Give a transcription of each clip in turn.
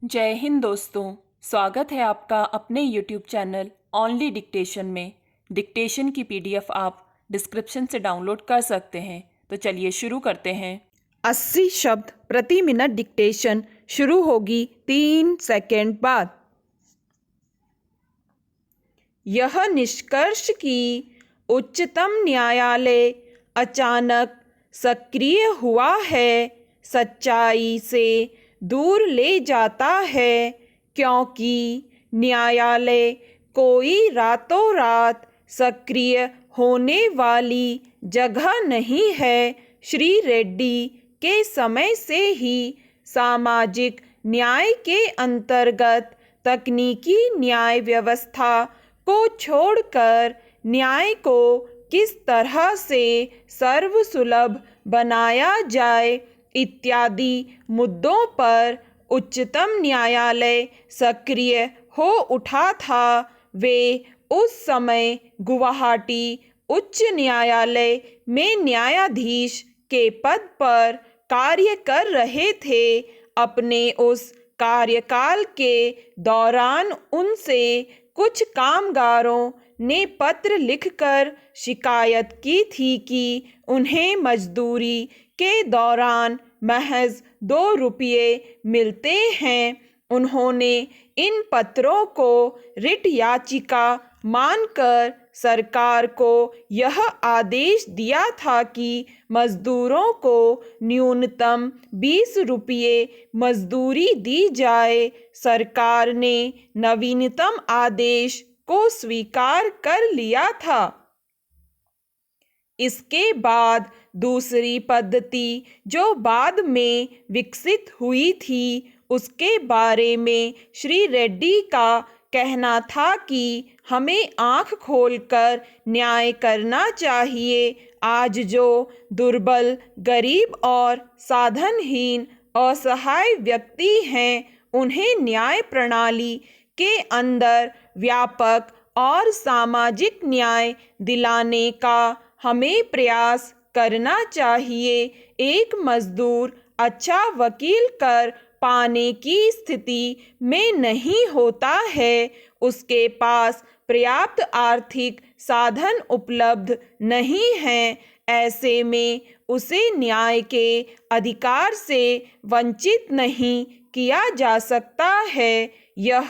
जय हिंद दोस्तों। स्वागत है आपका अपने YouTube चैनल ओनली डिक्टेशन में। डिक्टेशन की PDF आप डिस्क्रिप्शन से डाउनलोड कर सकते हैं। तो चलिए शुरू करते हैं। 80 शब्द प्रति मिनट डिक्टेशन शुरू होगी 3 सेकंड बाद। यह निष्कर्ष कि उच्चतम न्यायालय अचानक सक्रिय हुआ है सच्चाई से दूर ले जाता है, क्योंकि न्यायालय कोई रातों रात सक्रिय होने वाली जगह नहीं है। श्री रेड्डी के समय से ही सामाजिक न्याय के अंतर्गत तकनीकी न्याय व्यवस्था को छोड़कर न्याय को किस तरह से सर्वसुलभ बनाया जाए इत्यादि मुद्दों पर उच्चतम न्यायालय सक्रिय हो उठा था। वे उस समय गुवाहाटी उच्च न्यायालय में न्यायाधीश के पद पर कार्य कर रहे थे। अपने उस कार्यकाल के दौरान उनसे कुछ कामगारों ने पत्र लिखकर शिकायत की थी कि उन्हें मजदूरी के दौरान महज 2 रुपये मिलते हैं। उन्होंने इन पत्रों को रिट याचिका मानकर सरकार को यह आदेश दिया था कि मजदूरों को न्यूनतम 20 रुपये मजदूरी दी जाए। सरकार ने नवीनतम आदेश को स्वीकार कर लिया था। इसके बाद दूसरी पद्धति जो बाद में विकसित हुई थी, उसके बारे में श्री रेड्डी का कहना था कि हमें आंख खोलकर न्याय करना चाहिए। आज जो दुर्बल, गरीब और साधनहीन असहाय व्यक्ति हैं, उन्हें न्याय प्रणाली के अंदर व्यापक और सामाजिक न्याय दिलाने का हमें प्रयास करना चाहिए। एक मजदूर अच्छा वकील कर पाने की स्थिति में नहीं होता है, उसके पास पर्याप्त आर्थिक साधन उपलब्ध नहीं हैं। ऐसे में उसे न्याय के अधिकार से वंचित नहीं किया जा सकता है। यह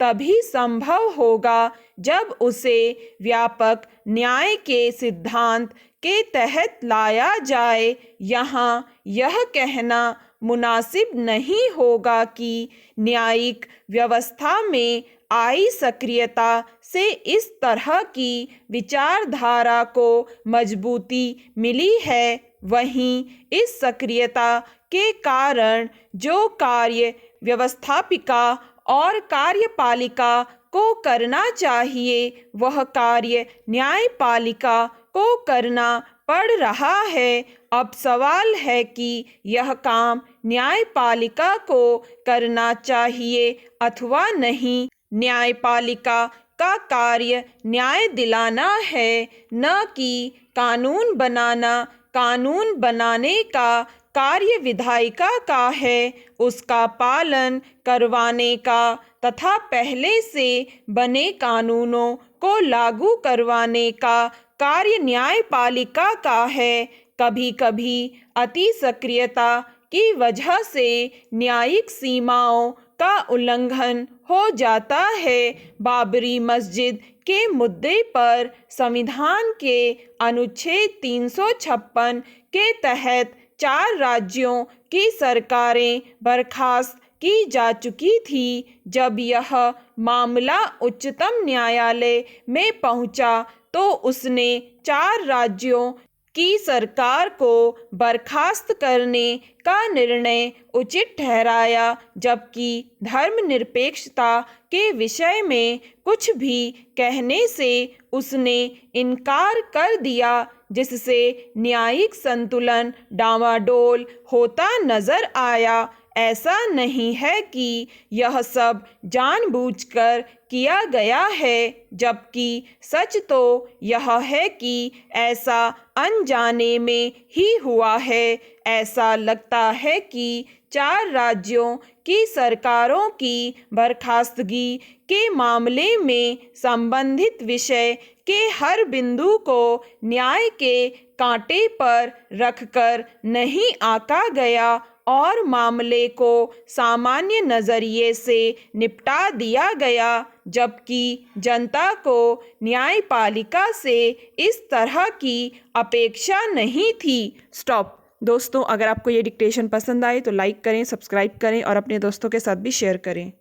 तभी संभव होगा जब उसे व्यापक न्याय के सिद्धांत के तहत लाया जाए। यहाँ यह कहना मुनासिब नहीं होगा कि न्यायिक व्यवस्था में आई सक्रियता से इस तरह की विचारधारा को मजबूती मिली है। वहीं इस सक्रियता के कारण जो कार्य व्यवस्थापिका और कार्यपालिका को करना चाहिए, वह कार्य न्यायपालिका को करना पड़ रहा है। अब सवाल है कि यह काम न्यायपालिका को करना चाहिए अथवा नहीं। न्यायपालिका का कार्य न्याय दिलाना है, न कि कानून बनाना। कानून बनाने का कार्य विधायिका का है, उसका पालन करवाने का तथा पहले से बने कानूनों को लागू करवाने का कार्य न्यायपालिका का है। कभी कभी अति सक्रियता की वजह से न्यायिक सीमाओं का उल्लंघन हो जाता है। बाबरी मस्जिद के मुद्दे पर संविधान के अनुच्छेद 356 के तहत 4 राज्यों की सरकारें बर्खास्त की जा चुकी थी। जब यह मामला उच्चतम न्यायालय में पहुंचा तो उसने 4 राज्यों की सरकार को बर्खास्त करने का निर्णय उचित ठहराया, जबकि धर्मनिरपेक्षता के विषय में कुछ भी कहने से उसने इनकार कर दिया, जिससे न्यायिक संतुलन डामाडोल होता नजर आया। ऐसा नहीं है कि यह सब जानबूझकर किया गया है, जबकि सच तो यह है कि ऐसा अनजाने में ही हुआ है। ऐसा लगता है कि 4 राज्यों की सरकारों की बर्खास्तगी के मामले में संबंधित विषय के हर बिंदु को न्याय के कांटे पर रखकर नहीं आंका गया और मामले को सामान्य नजरिए से निपटा दिया गया, जबकि जनता को न्यायपालिका से इस तरह की अपेक्षा नहीं थी। स्टॉप। दोस्तों, अगर आपको ये डिक्टेशन पसंद आए तो लाइक करें, सब्सक्राइब करें और अपने दोस्तों के साथ भी शेयर करें।